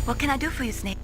What can I do for you, Snake?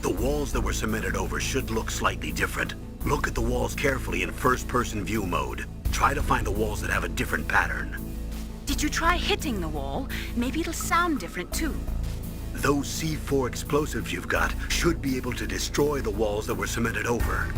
The walls that were cemented over should look slightly different. Look at the walls carefully in first-person view mode. Try to find the walls that have a different pattern. Did you try hitting the wall? Maybe it'll sound different too. Those C4 explosives you've got should be able to destroy the walls that were cemented over.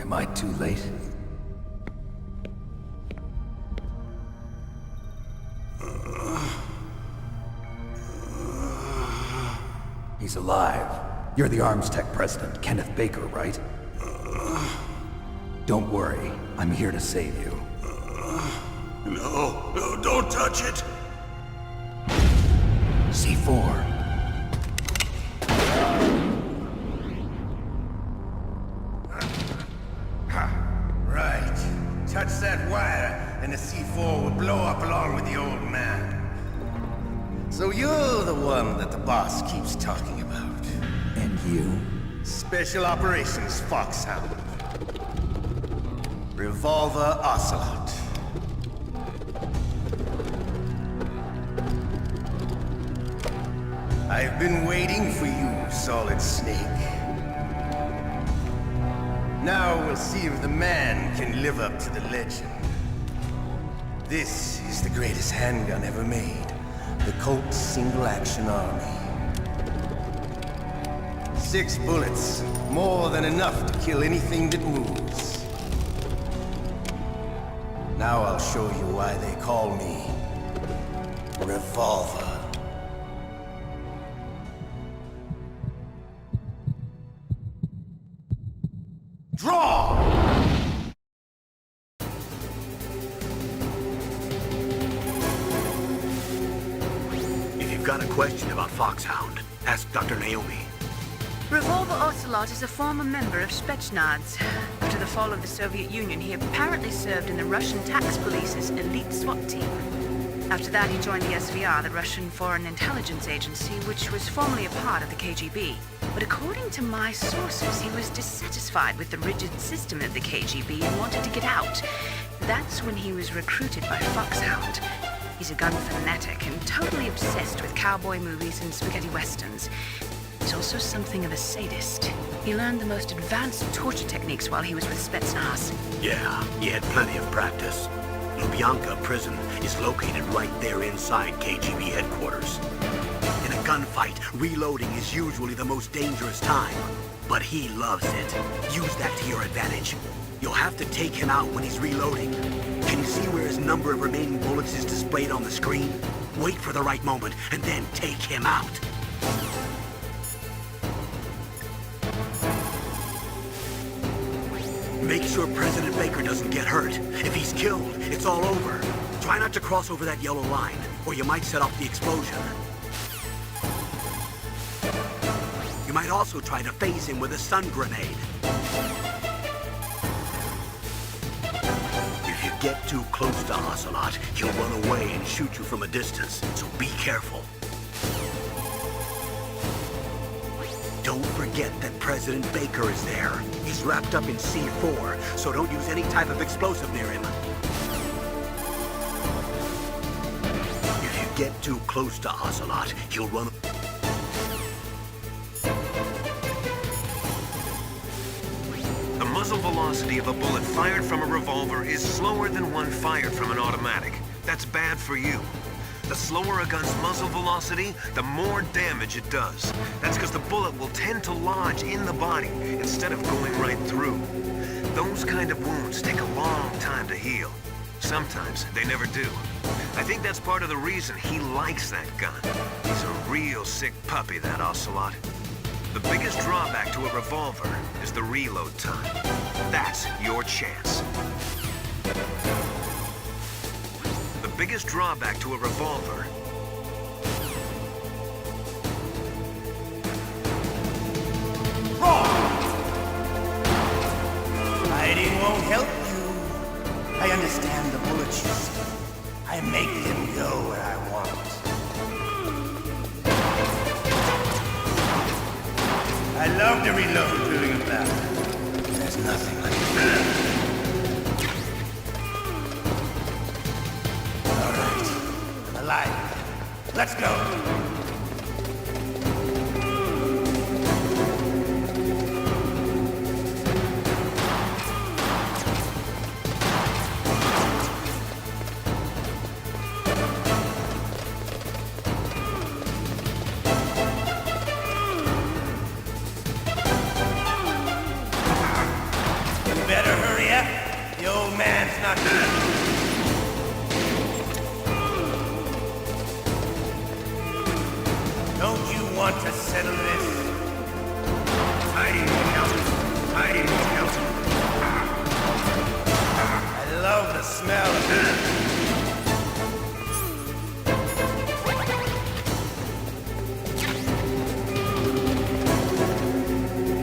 Am I too late? He's alive. You're the Armstech President, Kenneth Baker, right? Don't worry. I'm here to save you. No, don't touch it! C4. Right. Touch that wire, and the C4 will blow up along with the old man. So you're the one that the boss keeps talking about. And you? Special Operations Foxhound. Revolver Ocelot. I've been waiting for you, Solid Snake. Now we'll see if the man can live up to the legend. This is the greatest handgun ever made. The Colt Single Action Army. 6 bullets, more than enough to kill anything that moves. Now I'll show you why they call me Revolver. Draw! If you've got a question about Foxhound, ask Dr. Naomi. Revolver Ocelot is a former member of Spetsnaz. After the fall of the Soviet Union, he apparently served in the Russian tax police's elite SWAT team. After that, he joined the SVR, the Russian Foreign Intelligence Agency, which was formerly a part of the KGB. But according to my sources, he was dissatisfied with the rigid system of the KGB and wanted to get out. That's when he was recruited by Foxhound. He's a gun fanatic and totally obsessed with cowboy movies and spaghetti westerns. He's also something of a sadist. He learned the most advanced torture techniques while he was with Spetsnaz. Yeah, he had plenty of practice. Lubyanka prison is located right there inside KGB headquarters. In a gunfight, reloading is usually the most dangerous time. But he loves it. Use that to your advantage. You'll have to take him out when he's reloading. Can you see where his number of remaining bullets is displayed on the screen? Wait for the right moment, and then take him out. Make sure President Baker doesn't get hurt. If he's killed, it's all over. Try not to cross over that yellow line, or you might set off the explosion. You might also try to phase him with a stun grenade. If you get too close to Ocelot, he'll run away and shoot you from a distance, so be careful. Don't forget that President Baker is there. He's wrapped up in C4, so don't use any type of explosive near him. If you get too close to Ocelot, he'll run... The muzzle velocity of a bullet fired from a revolver is slower than one fired from an automatic. That's bad for you. The slower a gun's muzzle velocity, the more damage it does. That's because the bullet will tend to lodge in the body instead of going right through. Those kind of wounds take a long time to heal. Sometimes they never do. I think that's part of the reason he likes that gun. He's a real sick puppy, that Ocelot. The biggest drawback to a revolver is the reload time. That's your chance. The biggest drawback to a revolver Hiding won't help you. I understand the bullet system. I make them go where I want. I love to reload during a battle. There's nothing like that. All right, I'm alive. Let's go. Better want to settle this? Hiding won't help. Hiding won't help. I love the smell of that.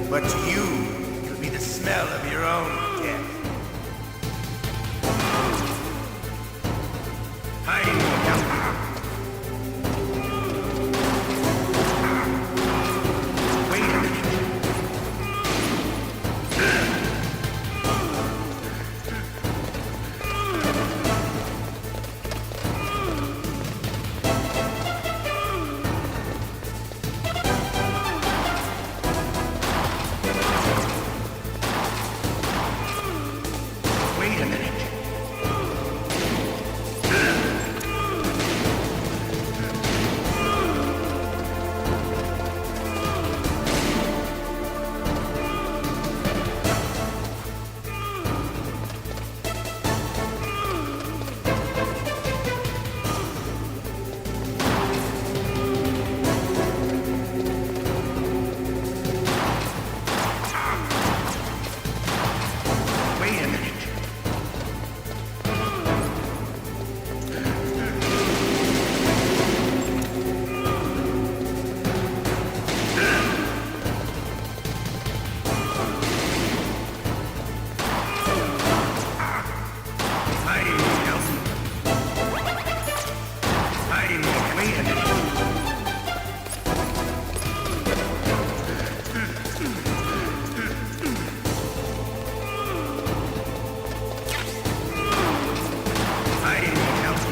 But to you, it'll be the smell of your own death. Hiding won't help. Wait a minute. Wait a minute. Wait a minute. Hiding won't help. Hiding won't. Wait a minute. Hiding won't help.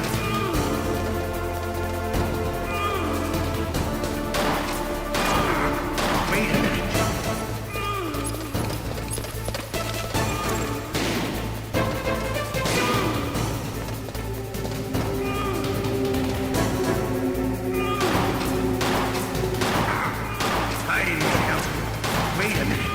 Wait a minute. Hiding won't help. Wait a minute.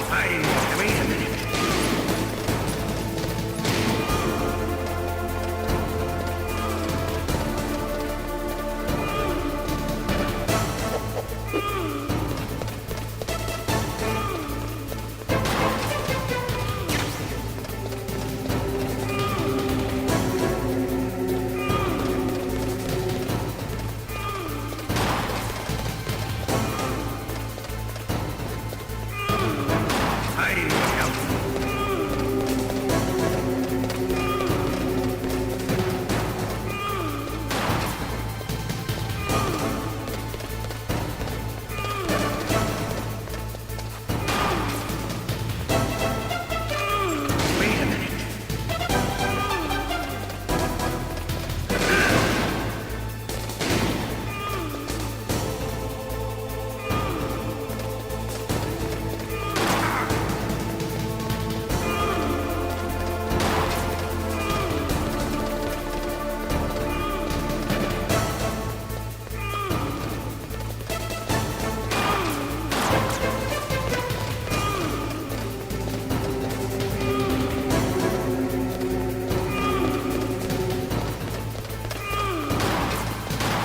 Hiding won't. Wait a minute. Hiding won't help. Wait a minute.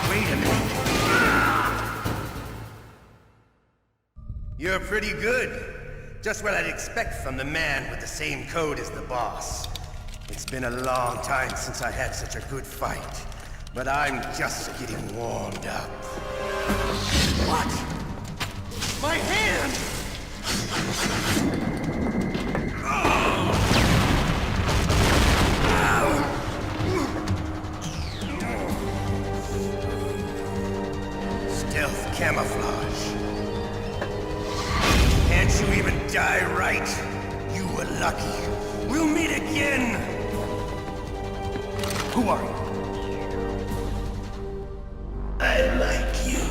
Wait a minute. You're pretty good. Just what I'd expect from the man with the same code as the boss. It's been a long time since I had such a good fight, but I'm just getting warmed up. What? My hand! Stealth camouflage. Can't you even die right? You were lucky. We'll meet again! Who are you? I like you.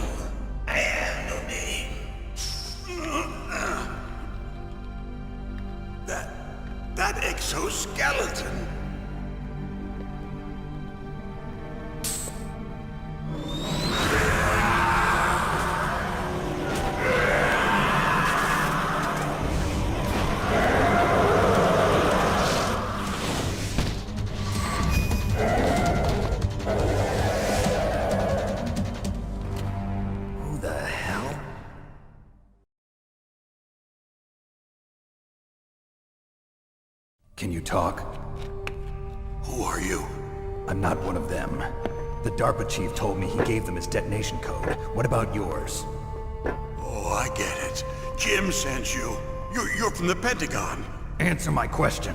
Can you talk? Who are you? I'm not one of them. The Darpa chief told me he gave them his detonation code. What about yours? Oh, I get it. Jim sent you. You're from the Pentagon. Answer my question.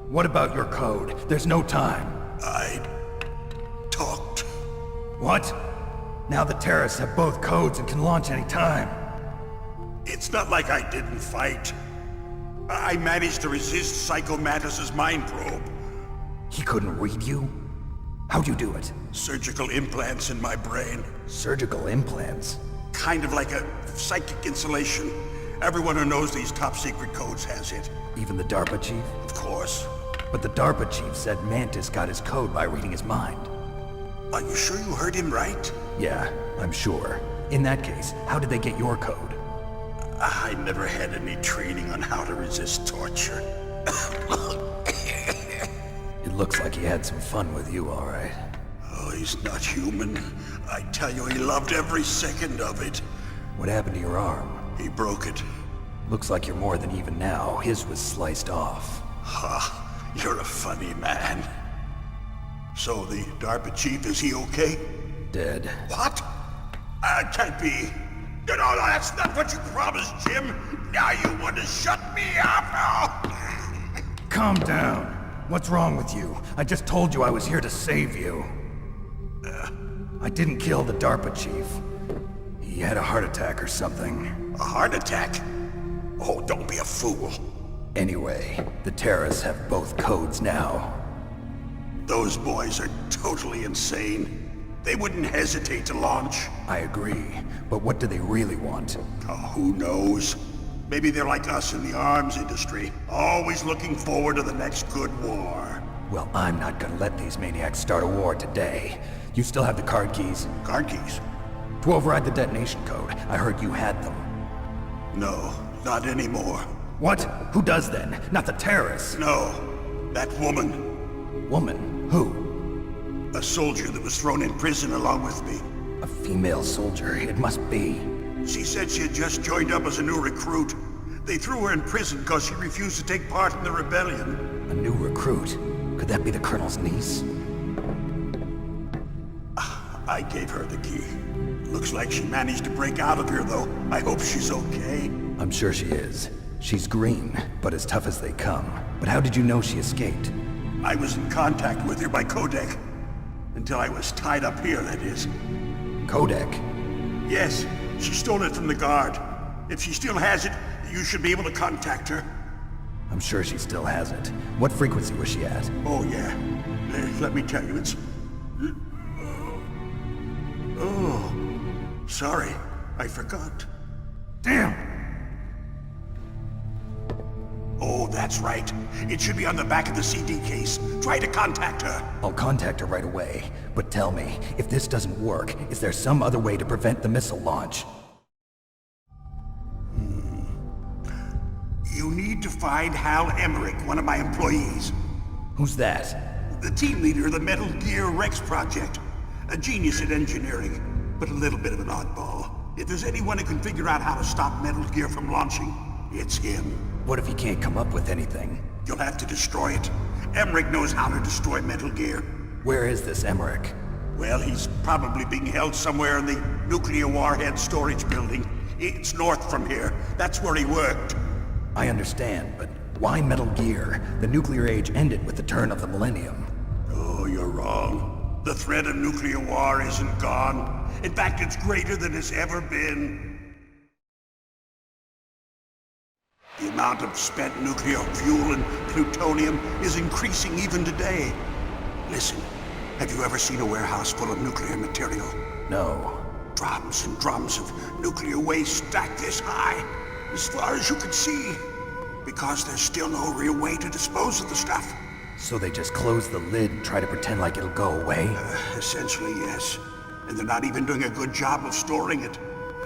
What about your code? There's no time. I talked. What? Now the terrorists have both codes and can launch any time. It's not like I didn't fight. I managed to resist Psycho Mantis's mind probe. He couldn't read you? How'd you do it? Surgical implants in my brain. Surgical implants? Kind of like a psychic insulation. Everyone who knows these top-secret codes has it. Even the Darpa chief? Of course. But the Darpa chief said Mantis got his code by reading his mind. Are you sure you heard him right? Yeah, I'm sure. In that case, how did they get your code? I never had any training on how to resist torture. It looks like he had some fun with you, all right. Oh, he's not human. I tell you, he loved every second of it. What happened to your arm? He broke it. Looks like you're more than even now. His was sliced off. Ha, you're a funny man. So the Darpa chief, is he okay? Dead. What? Can't be. No, that's not what you promised, Jim. Now you want to shut me up? Calm down. What's wrong with you? I just told you I was here to save you. I didn't kill the Darpa chief. He had a heart attack or something. A heart attack? Oh, don't be a fool. Anyway, the terrorists have both codes now. Those boys are totally insane. They wouldn't hesitate to launch. I agree, but what do they really want? Oh, who knows? Maybe they're like us in the arms industry, always looking forward to the next good war. Well, I'm not gonna let these maniacs start a war today. You still have the card keys? Card keys? To override the detonation code. I heard you had them. No, not anymore. What? Who does then? Not the terrorists. No, that woman. Woman? Who? A soldier that was thrown in prison along with me. A female soldier. It must be. She said she had just joined up as a new recruit. They threw her in prison because she refused to take part in the rebellion. A new recruit? Could that be the Colonel's niece? I gave her the key. Looks like she managed to break out of here, though. I hope she's okay. I'm sure she is. She's green, but as tough as they come. But how did you know she escaped? I was in contact with her by codec. Until I was tied up here, that is. Codec? Yes, she stole it from the guard. If she still has it, you should be able to contact her. I'm sure she still has it. What frequency was she at? Oh, yeah. Let me tell you, it's... Oh, sorry. I forgot. Damn! Oh, that's right. It should be on the back of the CD case. Try to contact her. I'll contact her right away. But tell me, if this doesn't work, is there some other way to prevent the missile launch? You need to find Hal Emmerich, one of my employees. Who's that? The team leader of the Metal Gear Rex project. A genius at engineering, but a little bit of an oddball. If there's anyone who can figure out how to stop Metal Gear from launching, it's him. What if he can't come up with anything? You'll have to destroy it. Emmerich knows how to destroy Metal Gear. Where is this Emmerich? Well, he's probably being held somewhere in the nuclear warhead storage building. It's north from here. That's where he worked. I understand, but why Metal Gear? The nuclear age ended with the turn of the millennium. Oh, you're wrong. The threat of nuclear war isn't gone. In fact, it's greater than it's ever been. The amount of spent nuclear fuel and plutonium is increasing even today. Listen, have you ever seen a warehouse full of nuclear material? No. Drums and drums of nuclear waste stacked this high, as far as you can see, because there's still no real way to dispose of the stuff. So they just close the lid and try to pretend like it'll go away? Essentially, yes. And they're not even doing a good job of storing it.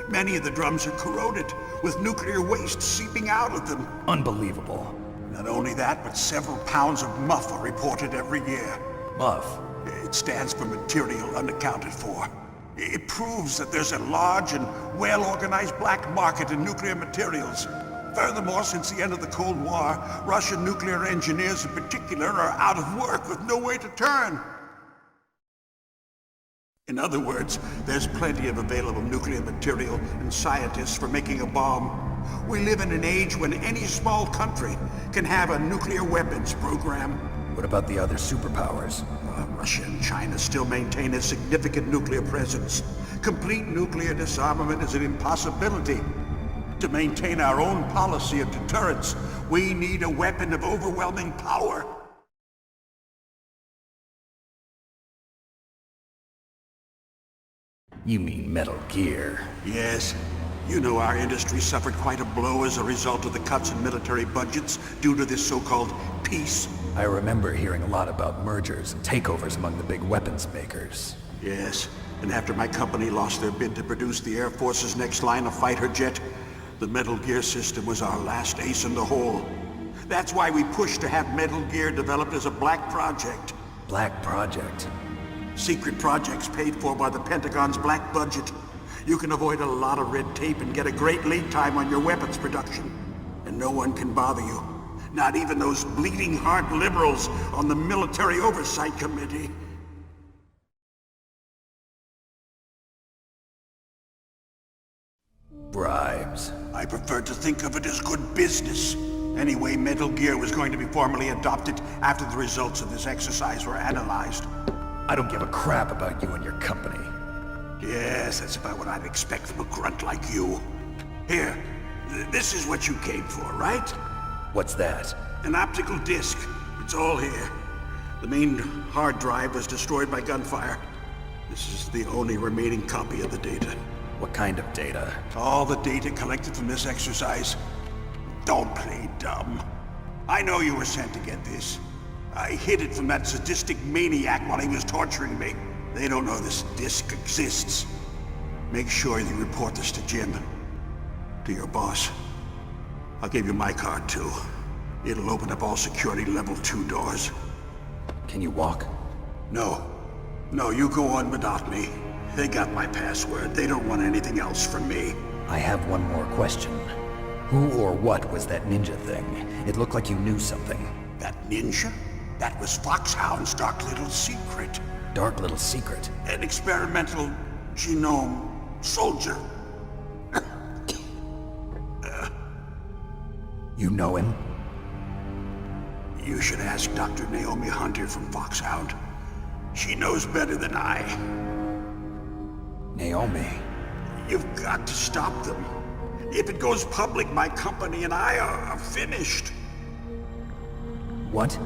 Many of the drums are corroded, with nuclear waste seeping out of them. Unbelievable. Not only that, but several pounds of MUF are reported every year. MUF? It stands for material unaccounted for. It proves that there's a large and well-organized black market in nuclear materials. Furthermore, since the end of the Cold War, Russian nuclear engineers in particular are out of work with no way to turn. In other words, there's plenty of available nuclear material and scientists for making a bomb. We live in an age when any small country can have a nuclear weapons program. What about the other superpowers? Russia and China still maintain a significant nuclear presence. Complete nuclear disarmament is an impossibility. To maintain our own policy of deterrence, we need a weapon of overwhelming power. You mean Metal Gear? Yes. You know our industry suffered quite a blow as a result of the cuts in military budgets due to this so-called peace. I remember hearing a lot about mergers and takeovers among the big weapons makers. Yes, and after my company lost their bid to produce the Air Force's next line of fighter jet, the Metal Gear system was our last ace in the hole. That's why we pushed to have Metal Gear developed as a black project. Black Project? Secret projects paid for by the Pentagon's black budget. You can avoid a lot of red tape and get a great lead time on your weapons production. And no one can bother you. Not even those bleeding heart liberals on the Military Oversight Committee. Bribes. I prefer to think of it as good business. Anyway, Metal Gear was going to be formally adopted after the results of this exercise were analyzed. I don't give a crap about you and your company. Yes, that's about what I'd expect from a grunt like you. Here, this is what you came for, right? What's that? An optical disc. It's all here. The main hard drive was destroyed by gunfire. This is the only remaining copy of the data. What kind of data? All the data collected from this exercise. Don't play dumb. I know you were sent to get this. I hid it from that sadistic maniac while he was torturing me. They don't know this disc exists. Make sure you report this to Jim. To your boss. I'll give you my card too. It'll open up all security level 2 doors. Can you walk? No. No, you go on without me. They got my password. They don't want anything else from me. I have one more question. Who or what was that ninja thing? It looked like you knew something. That ninja? That was Foxhound's dark little secret. Dark little secret? An experimental genome soldier. You know him? You should ask Dr. Naomi Hunter from Foxhound. She knows better than I. Naomi? You've got to stop them. If it goes public, my company and I are finished. What?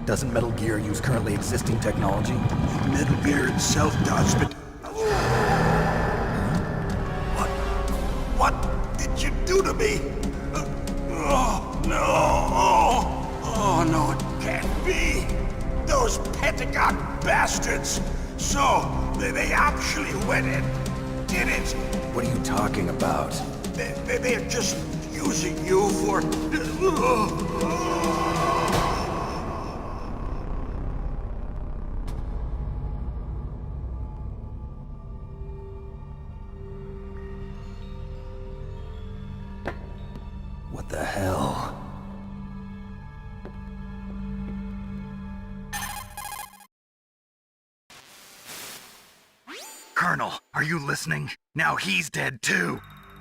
Doesn't Metal Gear use currently existing technology? Metal Gear itself does, but... What did you do to me? Oh, no. Oh, no, it can't be. Those Pentagon bastards. So, they actually went and did it. What are you talking about? They're just using you for... What the hell? Colonel, are you listening? Now he's dead too.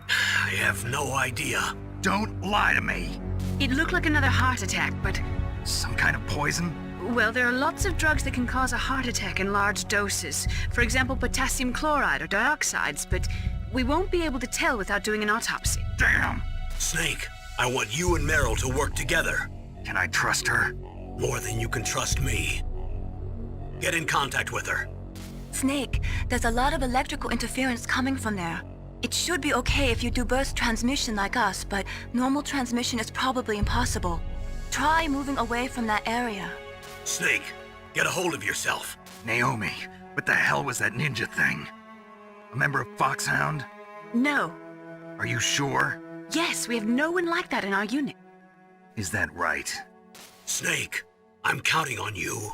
I have no idea. Don't lie to me. It looked like another heart attack, but... Some kind of poison? Well, there are lots of drugs that can cause a heart attack in large doses. For example, potassium chloride or dioxides, but we won't be able to tell without doing an autopsy. Damn! Snake, I want you and Meryl to work together. Can I trust her? More than you can trust me. Get in contact with her. Snake, there's a lot of electrical interference coming from there. It should be okay if you do burst transmission like us, but normal transmission is probably impossible. Try moving away from that area. Snake, get a hold of yourself. Naomi, what the hell was that ninja thing? A member of Foxhound? No. Are you sure? Yes, we have no one like that in our unit. Is that right? Snake, I'm counting on you.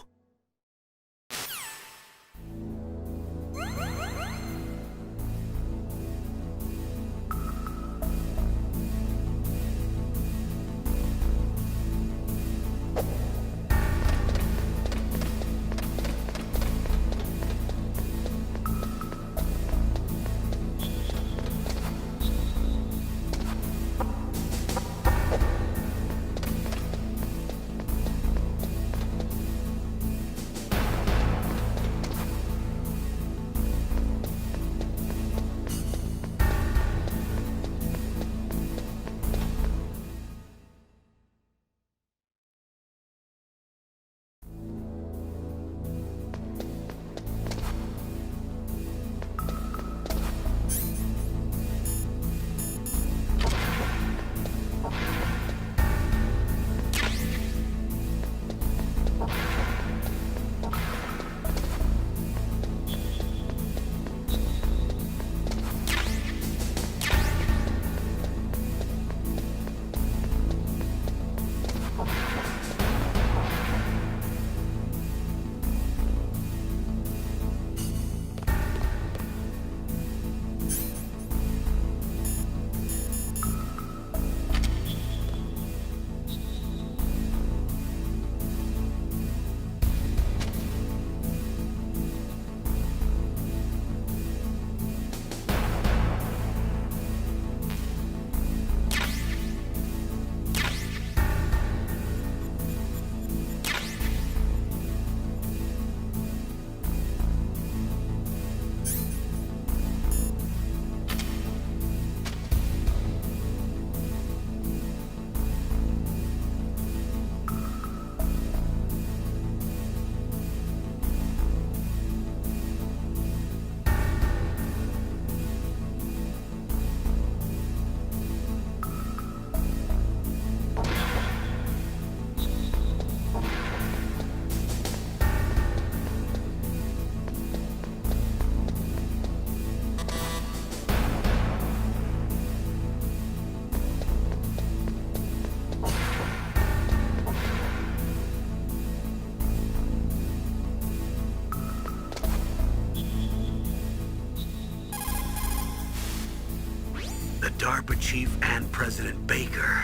Darpa Chief and President Baker.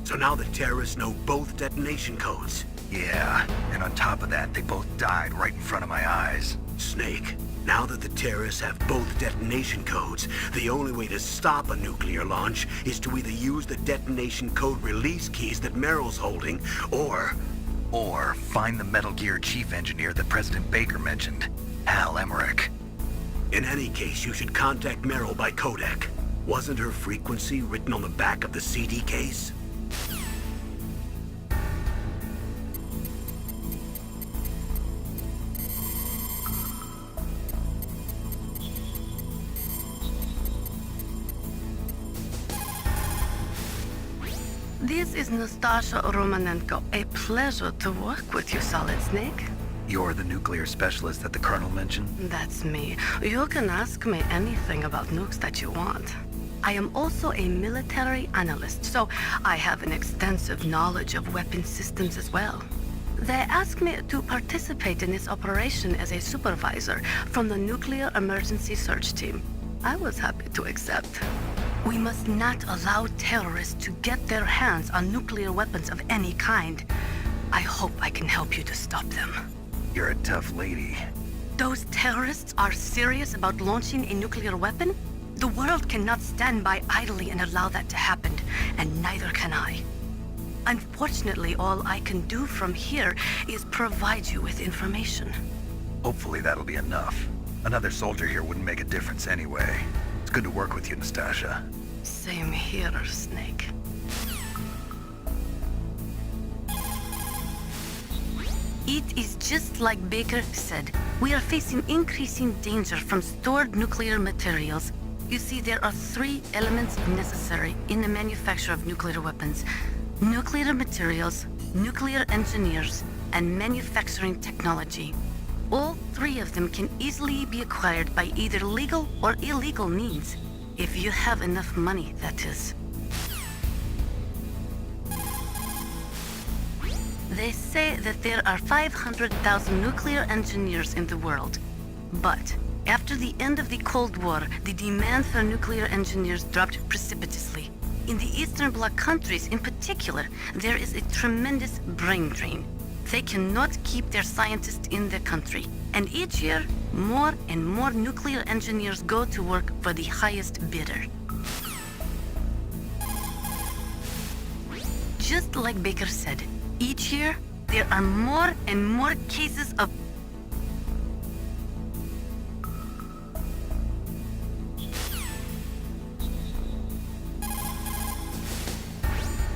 So now the terrorists know both detonation codes. Yeah, and on top of that, they both died right in front of my eyes. Snake, now that the terrorists have both detonation codes, the only way to stop a nuclear launch is to either use the detonation code release keys that Meryl's holding, or find the Metal Gear chief engineer that President Baker mentioned, Hal Emmerich. in any case, you should contact Meryl by codec. Wasn't her frequency written on the back of the CD case? This is Nastasha Romanenko. A pleasure to work with you, Solid Snake. You're the nuclear specialist that the Colonel mentioned? That's me. You can ask me anything about nukes that you want. I am also a military analyst, so I have an extensive knowledge of weapon systems as well. They asked me to participate in this operation as a supervisor from the Nuclear Emergency Search Team. I was happy to accept. We must not allow terrorists to get their hands on nuclear weapons of any kind. I hope I can help you to stop them. You're a tough lady. Those terrorists are serious about launching a nuclear weapon? The world cannot stand by idly and allow that to happen, and neither can I. Unfortunately, all I can do from here is provide you with information. Hopefully that'll be enough. Another soldier here wouldn't make a difference anyway. It's good to work with you, Nastasha. Same here, Snake. It is just like Baker said. We are facing increasing danger from stored nuclear materials. You see, there are 3 elements necessary in the manufacture of nuclear weapons: nuclear materials, nuclear engineers, and manufacturing technology. All 3 of them can easily be acquired by either legal or illegal means. If you have enough money, that is. They say that there are 500,000 nuclear engineers in the world. But after the end of the Cold War, the demand for nuclear engineers dropped precipitously. In the Eastern Bloc countries in particular, there is a tremendous brain drain. They cannot keep their scientists in the country. And each year, more and more nuclear engineers go to work for the highest bidder. Just like Baker said, each year, there are more and more cases of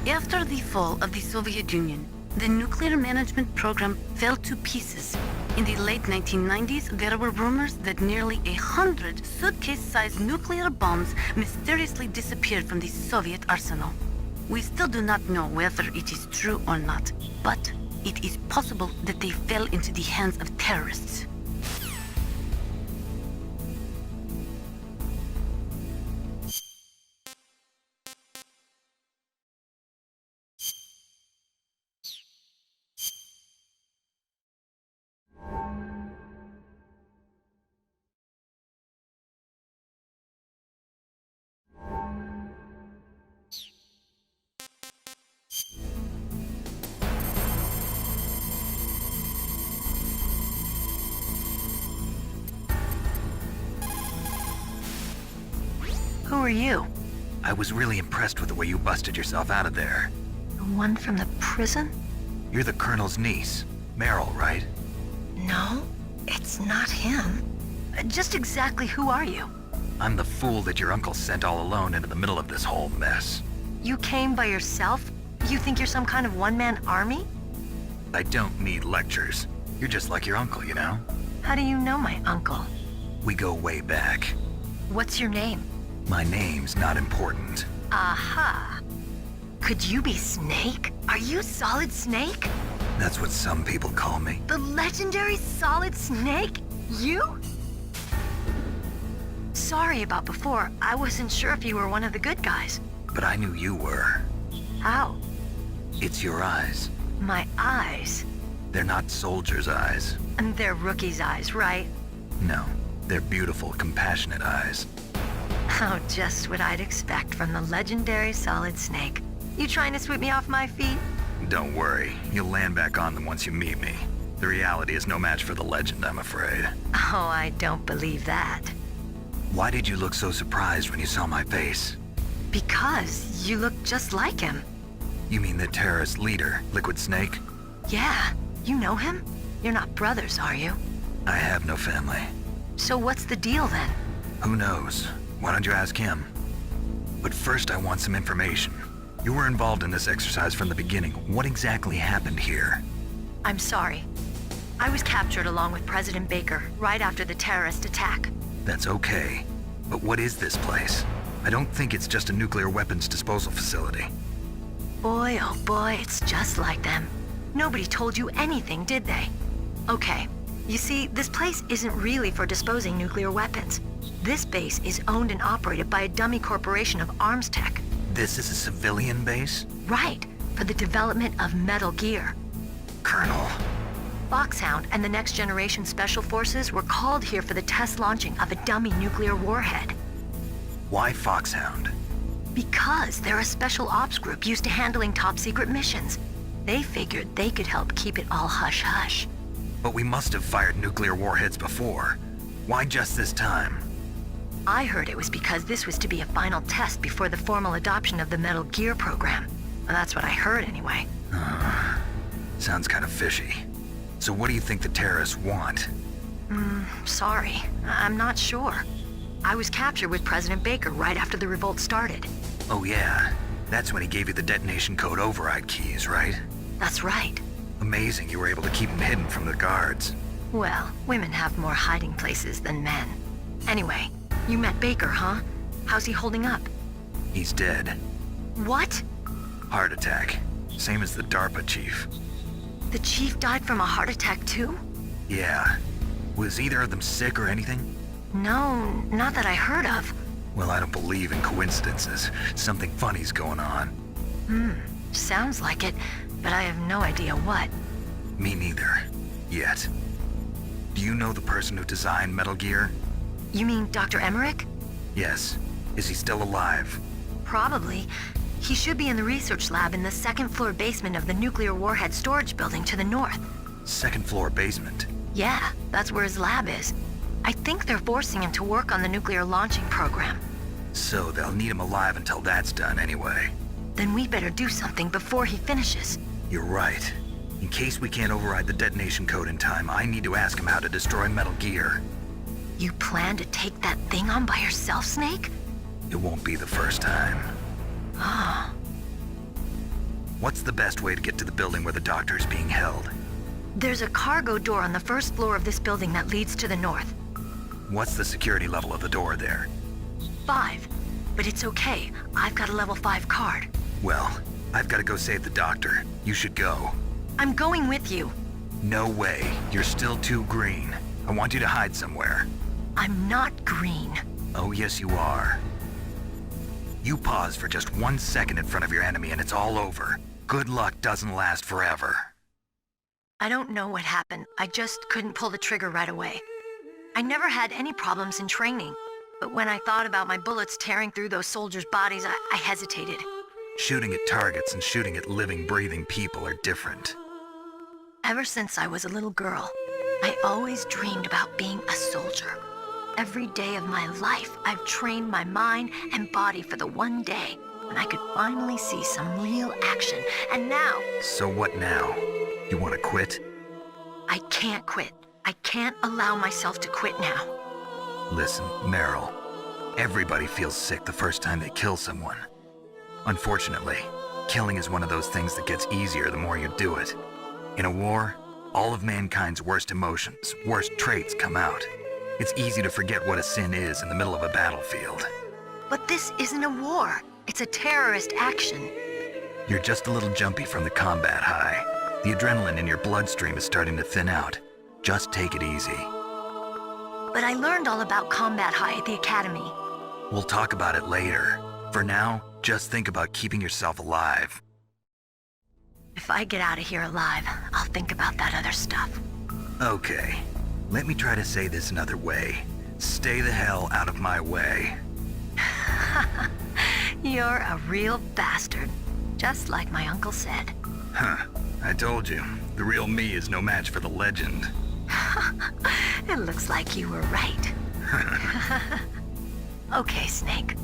After the fall of the Soviet Union, the nuclear management program fell to pieces. In the late 1990s, there were rumors that nearly 100 suitcase-sized nuclear bombs mysteriously disappeared from the Soviet arsenal. We still do not know whether it is true or not, but it is possible that they fell into the hands of terrorists. Who are you? I was really impressed with the way you busted yourself out of there. The one from the prison? You're the Colonel's niece, Meryl, right? No, it's not him. Just exactly who are you? I'm the fool that your uncle sent all alone into the middle of this whole mess. You came by yourself? You think you're some kind of one-man army? I don't need lectures. You're just like your uncle, you know? How do you know my uncle? We go way back. What's your name? My name's not important. Aha. Could you be Snake? Are you Solid Snake? That's what some people call me. The legendary Solid Snake? You? Sorry about before. I wasn't sure if you were one of the good guys. But I knew you were. How? It's your eyes. My eyes? They're not soldiers' eyes. And they're rookie's eyes, right? No, they're beautiful, compassionate eyes. Oh, just what I'd expect from the legendary Solid Snake. You trying to sweep me off my feet? Don't worry, you'll land back on them once you meet me. The reality is no match for the legend, I'm afraid. Oh, I don't believe that. Why did you look so surprised when you saw my face? Because you look just like him. You mean the terrorist leader, Liquid Snake? Yeah, you know him? You're not brothers, are you? I have no family. So what's the deal then? Who knows? Why don't you ask him? But first I want some information. You were involved in this exercise from the beginning. What exactly happened here? I'm sorry. I was captured along with President Baker right after the terrorist attack. That's okay. But what is this place? I don't think it's just a nuclear weapons disposal facility. Boy, oh boy, it's just like them. Nobody told you anything, did they? Okay, you see, this place isn't really for disposing nuclear weapons. This base is owned and operated by a dummy corporation of Armstech. This is a civilian base? Right, for the development of Metal Gear. Colonel. Foxhound and the Next Generation Special Forces were called here for the test launching of a dummy nuclear warhead. Why Foxhound? Because they're a special ops group used to handling top-secret missions. They figured they could help keep it all hush-hush. But we must have fired nuclear warheads before. Why just this time? I heard it was because this was to be a final test before the formal adoption of the Metal Gear program. Well, that's what I heard anyway. Sounds kind of fishy. So what do you think the terrorists want? Sorry. I'm not sure. I was captured with President Baker right after the revolt started. Oh yeah, that's when he gave you the detonation code override keys, right? That's right. Amazing you were able to keep him hidden from the guards. Well, women have more hiding places than men. Anyway, you met Baker, huh? How's he holding up? He's dead. What? Heart attack. Same as the Darpa chief. The chief died from a heart attack too? Yeah. Was either of them sick or anything? No, not that I heard of. Well, I don't believe in coincidences. Something funny's going on. Sounds like it, but I have no idea what. Me neither. Yet. Do you know the person who designed Metal Gear? You mean Dr. Emmerich? Yes. Is he still alive? Probably. He should be in the research lab in the second-floor basement of the nuclear warhead storage building to the north. Second floor basement? Yeah, that's where his lab is. I think they're forcing him to work on the nuclear launching program. So they'll need him alive until that's done anyway. Then we better do something before he finishes. You're right. In case we can't override the detonation code in time, I need to ask him how to destroy Metal Gear. You plan to take that thing on by yourself, Snake? It won't be the first time. Ah. What's the best way to get to the building where the doctor is being held? There's a cargo door on the first floor of this building that leads to the north. What's the security level of the door there? 5. But it's okay. I've got a level 5 card. Well, I've got to go save the doctor. You should go. I'm going with you. No way. You're still too green. I want you to hide somewhere. I'm not green. Oh, yes, you are. You pause for just 1 second in front of your enemy and it's all over. Good luck doesn't last forever. I don't know what happened. I just couldn't pull the trigger right away. I never had any problems in training, but when I thought about my bullets tearing through those soldiers' bodies, I hesitated. Shooting at targets and shooting at living, breathing people are different. Ever since I was a little girl, I always dreamed about being a soldier. Every day of my life, I've trained my mind and body for the one day when I could finally see some real action, and now... So what now? You want to quit? I can't quit. I can't allow myself to quit now. Listen, Meryl. Everybody feels sick the first time they kill someone. Unfortunately, killing is one of those things that gets easier the more you do it. In a war, all of mankind's worst emotions, worst traits come out. It's easy to forget what a sin is in the middle of a battlefield. But this isn't a war. It's a terrorist action. You're just a little jumpy from the combat high. The adrenaline in your bloodstream is starting to thin out. Just take it easy. But I learned all about combat high at the academy. We'll talk about it later. For now, just think about keeping yourself alive. If I get out of here alive, I'll think about that other stuff. Okay. Let me try to say this another way. Stay the hell out of my way. You're a real bastard, just like my uncle said. Huh. I told you, the real me is no match for the legend. It looks like you were right. Okay, Snake.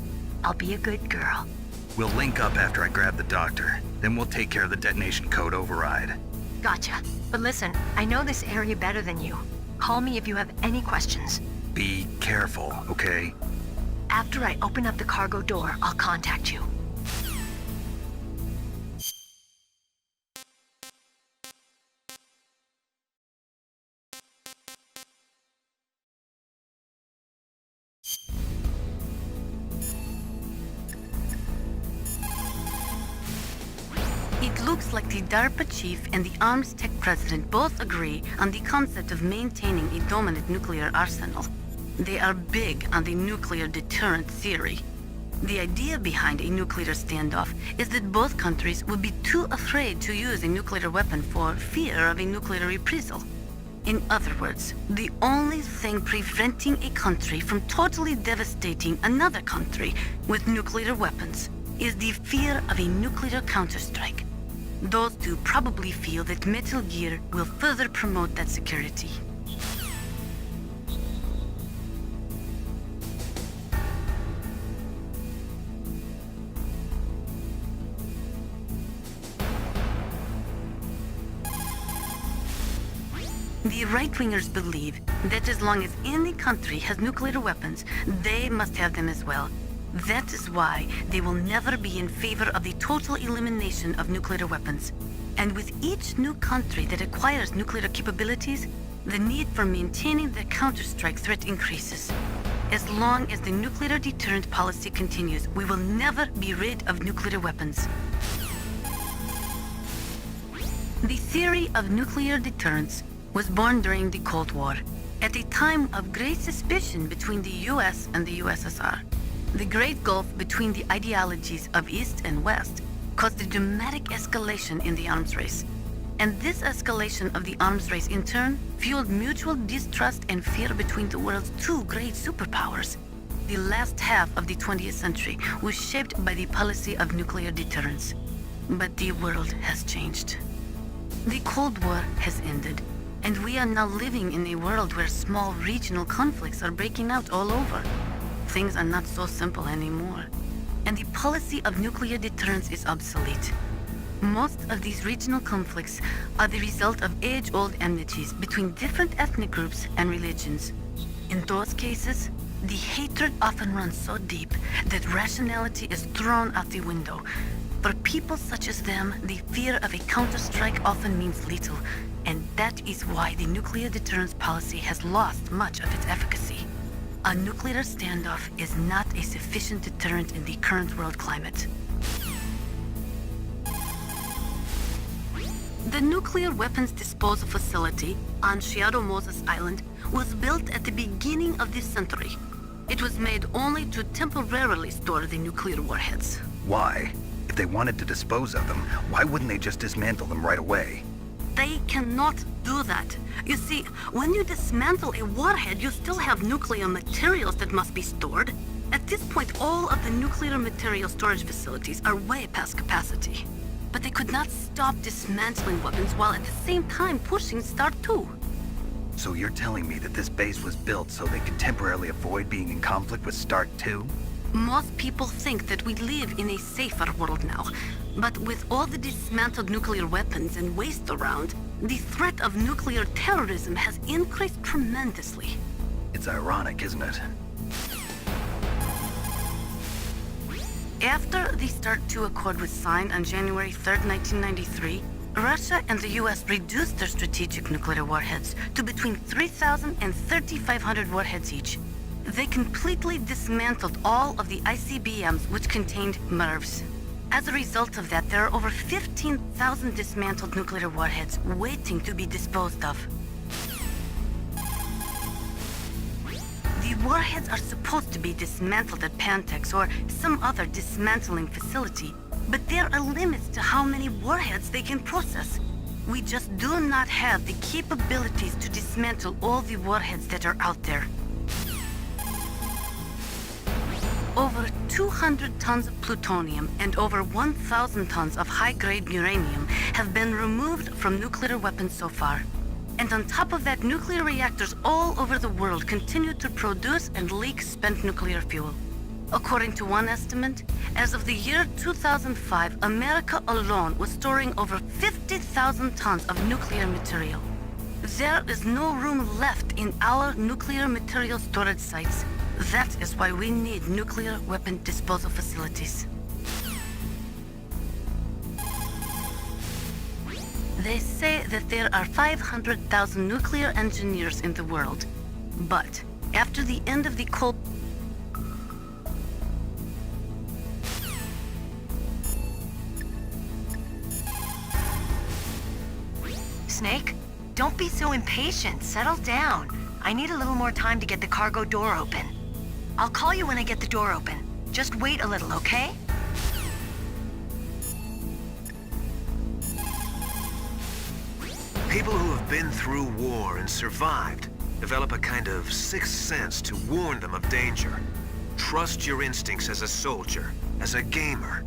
I'll be a good girl. We'll link up after I grab the doctor. Then we'll take care of the detonation code override. Gotcha. But listen, I know this area better than you. Call me if you have any questions. Be careful, okay? After I open up the cargo door, I'll contact you. It looks like the Darpa Chief and the Armstech President both agree on the concept of maintaining a dominant nuclear arsenal. They are big on the nuclear deterrent theory. The idea behind a nuclear standoff is that both countries would be too afraid to use a nuclear weapon for fear of a nuclear reprisal. In other words, the only thing preventing a country from totally devastating another country with nuclear weapons is the fear of a nuclear counterstrike. Those two probably feel that Metal Gear will further promote that security. The right-wingers believe that as long as any country has nuclear weapons, they must have them as well. That is why they will never be in favor of the total elimination of nuclear weapons. And with each new country that acquires nuclear capabilities, the need for maintaining the counterstrike threat increases. As long as the nuclear deterrent policy continues, we will never be rid of nuclear weapons. The theory of nuclear deterrence was born during the Cold War, at a time of great suspicion between the US and the USSR. The great gulf between the ideologies of East and West caused a dramatic escalation in the arms race. And this escalation of the arms race in turn fueled mutual distrust and fear between the world's two great superpowers. The last half of the 20th century was shaped by the policy of nuclear deterrence. But the world has changed. The Cold War has ended, and we are now living in a world where small regional conflicts are breaking out all over. Things are not so simple anymore, and the policy of nuclear deterrence is obsolete. Most of these regional conflicts are the result of age-old enmities between different ethnic groups and religions. In those cases, the hatred often runs so deep that rationality is thrown out the window. For people such as them, the fear of a counterstrike often means little, and that is why the nuclear deterrence policy has lost much of its efficacy. A nuclear standoff is not a sufficient deterrent in the current world climate. The nuclear weapons disposal facility on Shadow Moses Island was built at the beginning of this century. It was made only to temporarily store the nuclear warheads. Why? If they wanted to dispose of them, why wouldn't they just dismantle them right away? They cannot do that. You see, when you dismantle a warhead, you still have nuclear materials that must be stored. At this point, all of the nuclear material storage facilities are way past capacity. But they could not stop dismantling weapons while at the same time pushing Start 2. So you're telling me that this base was built so they could temporarily avoid being in conflict with Start 2? Most people think that we live in a safer world now. But with all the dismantled nuclear weapons and waste around, the threat of nuclear terrorism has increased tremendously. It's ironic, isn't it? After the Start 2 Accord was signed on January 3rd, 1993, Russia and the US reduced their strategic nuclear warheads to between 3,000 and 3,500 warheads each. They completely dismantled all of the ICBMs which contained MIRVs. As a result of that, there are over 15,000 dismantled nuclear warheads waiting to be disposed of. The warheads are supposed to be dismantled at Pantex or some other dismantling facility, but there are limits to how many warheads they can process. We just do not have the capabilities to dismantle all the warheads that are out there. Over over 200 tons of plutonium and over 1,000 tons of high-grade uranium have been removed from nuclear weapons so far. And on top of that, nuclear reactors all over the world continue to produce and leak spent nuclear fuel. According to one estimate, as of the year 2005, America alone was storing over 50,000 tons of nuclear material. There is no room left in our nuclear material storage sites. That is why we need nuclear weapon disposal facilities. They say that there are 500,000 nuclear engineers in the world. But after the end of the Cold... Snake, don't be so impatient. Settle down. I need a little more time to get the cargo door open. I'll call you when I get the door open. Just wait a little, okay? People who have been through war and survived develop a kind of sixth sense to warn them of danger. Trust your instincts as a soldier, as a gamer.